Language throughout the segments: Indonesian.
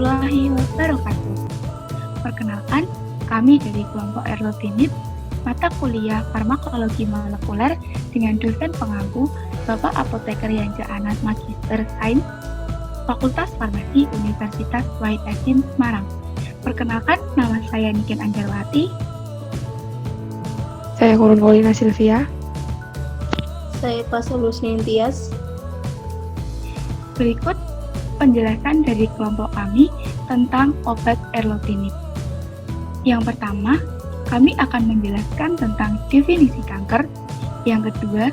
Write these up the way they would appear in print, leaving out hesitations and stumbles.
warahmatullahi wabarakatuh. Perkenalkan, kami dari kelompok Erlotinib, mata kuliah Farmakologi Molekuler dengan dosen pengampu Bapak Apoteker Yanja Anas Magister Sains, Fakultas Farmasi Universitas Wahid Hasim Semarang. Perkenalkan, nama saya Niken Anjarwati. Saya Kurun Paulina Silvia. Saya Pasal Lusni Intias. Berikut penjelasan dari kelompok kami tentang obat erlotinib. Yang pertama, kami akan menjelaskan tentang definisi kanker. Yang kedua,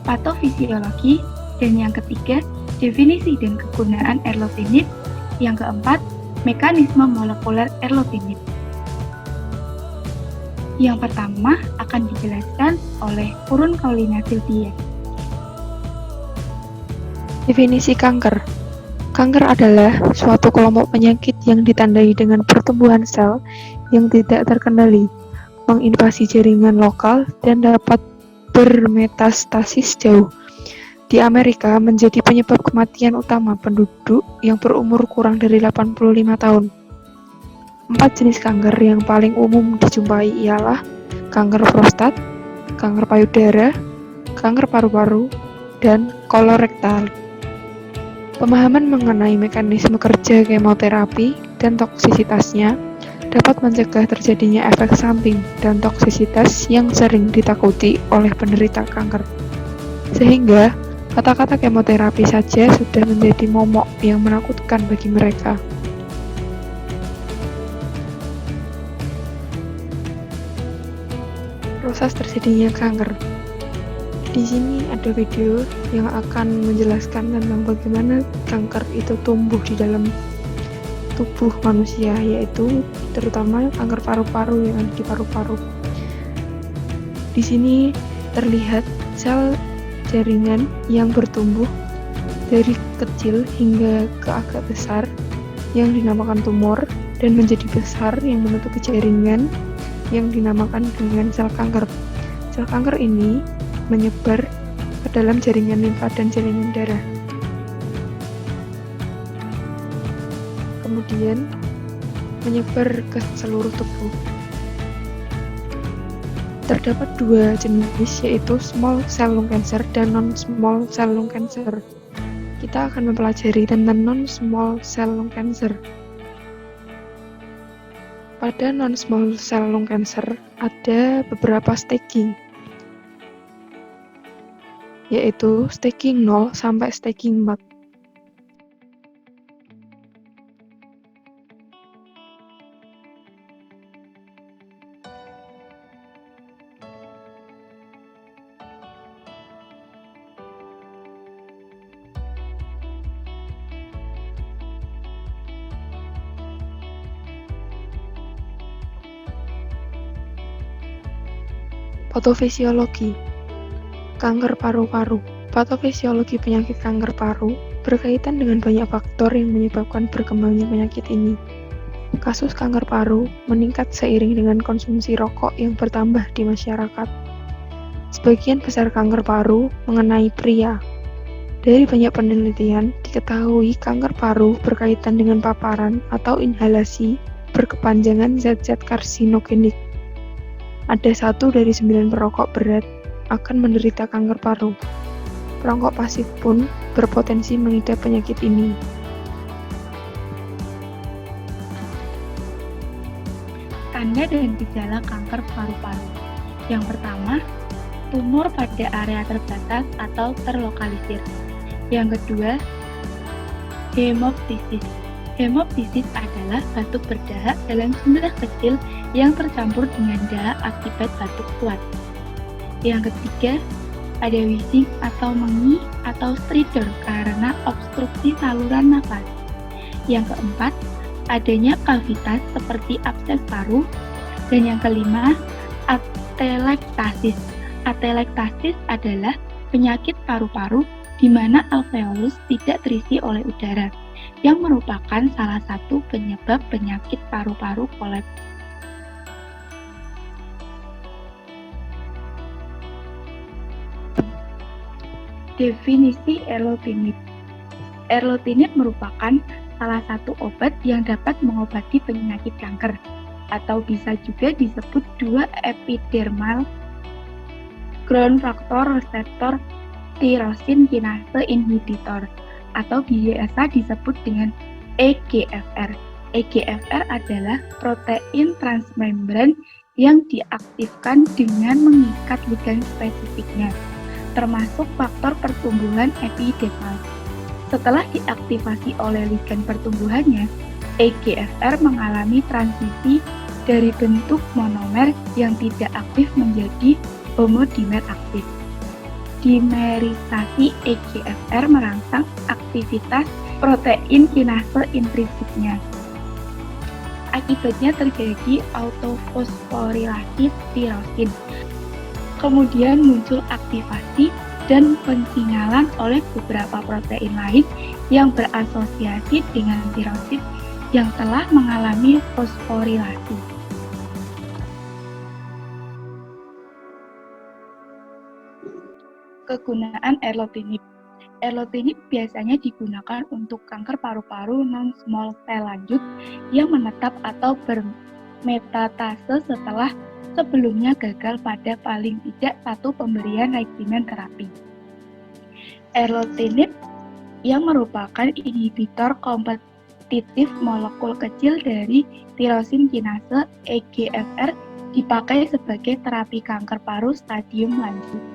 patofisiologi. Dan yang ketiga, definisi dan kegunaan erlotinib. Yang keempat, mekanisme molekuler erlotinib. Yang pertama akan dijelaskan oleh Kurun Paulina Silvia. Definisi kanker. Kanker adalah suatu kelompok penyakit yang ditandai dengan pertumbuhan sel yang tidak terkendali, menginvasi jaringan lokal, dan dapat bermetastasis jauh. Di Amerika, menjadi penyebab kematian utama penduduk yang berumur kurang dari 85 tahun. 4 jenis kanker yang paling umum dijumpai ialah kanker prostat, kanker payudara, kanker paru-paru, dan kolorektal. Pemahaman mengenai mekanisme kerja kemoterapi dan toksisitasnya dapat mencegah terjadinya efek samping dan toksisitas yang sering ditakuti oleh penderita kanker. Sehingga, kata-kata kemoterapi saja sudah menjadi momok yang menakutkan bagi mereka. Proses terjadinya kanker. Di sini ada video yang akan menjelaskan tentang bagaimana kanker itu tumbuh di dalam tubuh manusia, yaitu terutama kanker paru-paru yang ada di paru-paru. Di sini terlihat sel jaringan yang bertumbuh dari kecil hingga ke agak besar yang dinamakan tumor dan menjadi besar yang menutupi jaringan yang dinamakan dengan sel kanker. Sel kanker ini menyebar ke dalam jaringan limfa dan jaringan darah. Kemudian menyebar ke seluruh tubuh. Terdapat 2 jenis, yaitu small cell lung cancer dan non-small cell lung cancer. Kita akan mempelajari tentang non-small cell lung cancer. Pada non-small cell lung cancer ada beberapa staging, yaitu staging 0 sampai staging 4. Patofisiologi. Kanker paru-paru. Patofisiologi penyakit kanker paru berkaitan dengan banyak faktor yang menyebabkan berkembangnya penyakit ini. Kasus kanker paru meningkat seiring dengan konsumsi rokok yang bertambah di masyarakat. Sebagian besar kanker paru mengenai pria. Dari banyak penelitian, diketahui kanker paru berkaitan dengan paparan atau inhalasi berkepanjangan zat-zat karsinogenik. Ada 1 dari 9 perokok berat akan menderita kanker paru. Perokok pasif pun berpotensi mengidap penyakit ini. Tanda dan gejala kanker paru-paru. Yang pertama, tumor pada area terbatas atau terlokalisir. Yang kedua, hemoptisis. Hemoptisis adalah batuk berdahak dalam jumlah kecil yang tercampur dengan dahak akibat batuk kuat. Yang ketiga, ada wheezing atau mengih atau stridor karena obstruksi saluran nafas. Yang keempat, adanya kavitas seperti abses paru. Dan yang kelima, atelektasis. Atelektasis adalah penyakit paru-paru di mana alveolus tidak terisi oleh udara, yang merupakan salah satu penyebab penyakit paru-paru kolaps. Definisi erlotinib. Erlotinib merupakan salah satu obat yang dapat mengobati penyakit kanker, atau bisa juga disebut 2 epidermal growth factor reseptor tyrosine kinase inhibitor, atau biasa disebut dengan EGFR. EGFR adalah protein transmembran yang diaktifkan dengan mengikat ligan spesifiknya, termasuk faktor pertumbuhan epidermal. Setelah diaktifasi oleh ligan pertumbuhannya, EGFR mengalami transisi dari bentuk monomer yang tidak aktif menjadi homodimer aktif. Dimerisasi EGFR merangsang aktivitas protein kinase intrinsiknya. Akibatnya terjadi autofosforilasi tirosin. Kemudian muncul aktivasi dan pensinyalan oleh beberapa protein lain yang berasosiasi dengan tirosin yang telah mengalami fosforilasi. Kegunaan erlotinib. Erlotinib biasanya digunakan untuk kanker paru-paru non-small cell lanjut yang menetap atau bermetatase setelah sebelumnya gagal pada paling tidak satu pemberian regimen terapi. Erlotinib yang merupakan inhibitor kompetitif molekul kecil dari tirosin kinase EGFR dipakai sebagai terapi kanker paru stadium lanjut.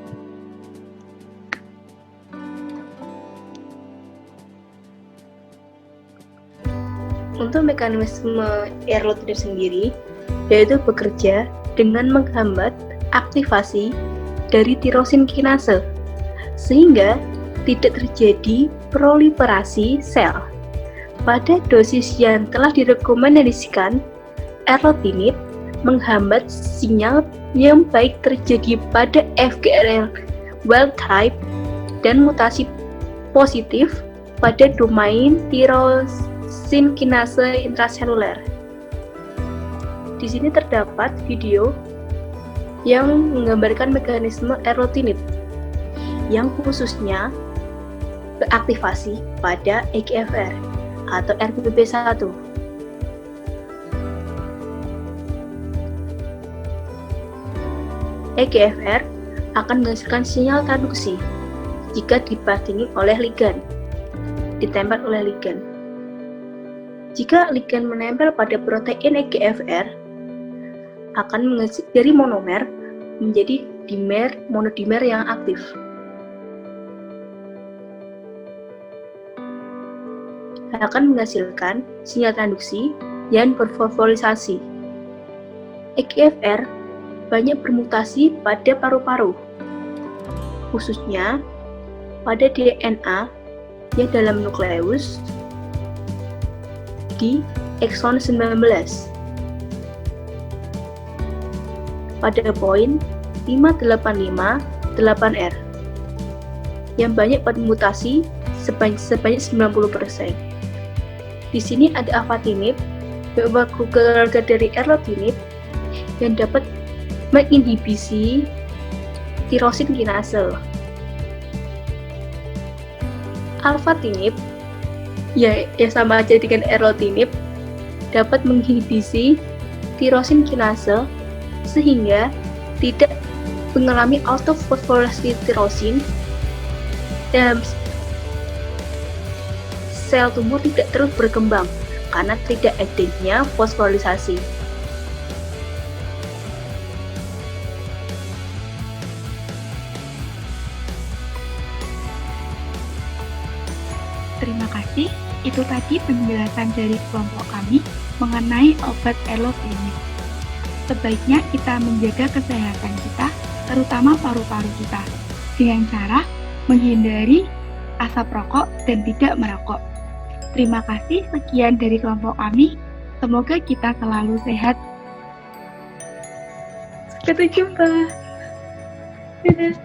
Untuk mekanisme erlotinib sendiri, yaitu bekerja dengan menghambat aktivasi dari tirosin kinase, sehingga tidak terjadi proliferasi sel. Pada dosis yang telah direkomendasikan, erlotinib menghambat sinyal yang baik terjadi pada FGFR wild type dan mutasi positif pada domain tirosin kinase intraseluler. Di sini terdapat video yang menggambarkan mekanisme erlotinib yang khususnya beraktivasi pada EGFR atau RBP1. EGFR akan menghasilkan sinyal traduksi jika dibandingin oleh ligan, ditempel oleh ligan. Jika ligan menempel pada protein EGFR, akan menghasilkan dari monomer menjadi dimer monodimer yang aktif. Akan menghasilkan sinyal traduksi yang berfosforisasi. EGFR banyak bermutasi pada paru-paru, khususnya pada DNA yang dalam nukleus di ekson 19 pada poin 585-8R yang banyak bermutasi sebanyak 90%. Di sini ada afatinib, keluarga dari erlotinib yang dapat menginhibisi tirosin kinase. Alfatinib ya sama aja dengan erlotinib, dapat menginhibisi tirosin kinase sehingga tidak mengalami autofosforilasi tirosin dan sel tumor tidak terus berkembang karena tidak adanya fosforilisasi. Terima kasih, itu tadi penjelasan dari kelompok kami mengenai obat erlotinib. Sebaiknya kita menjaga kesehatan kita, terutama paru-paru kita, dengan cara menghindari asap rokok dan tidak merokok. Terima kasih, sekian dari kelompok kami. Semoga kita selalu sehat. Sampai jumpa. Dadah.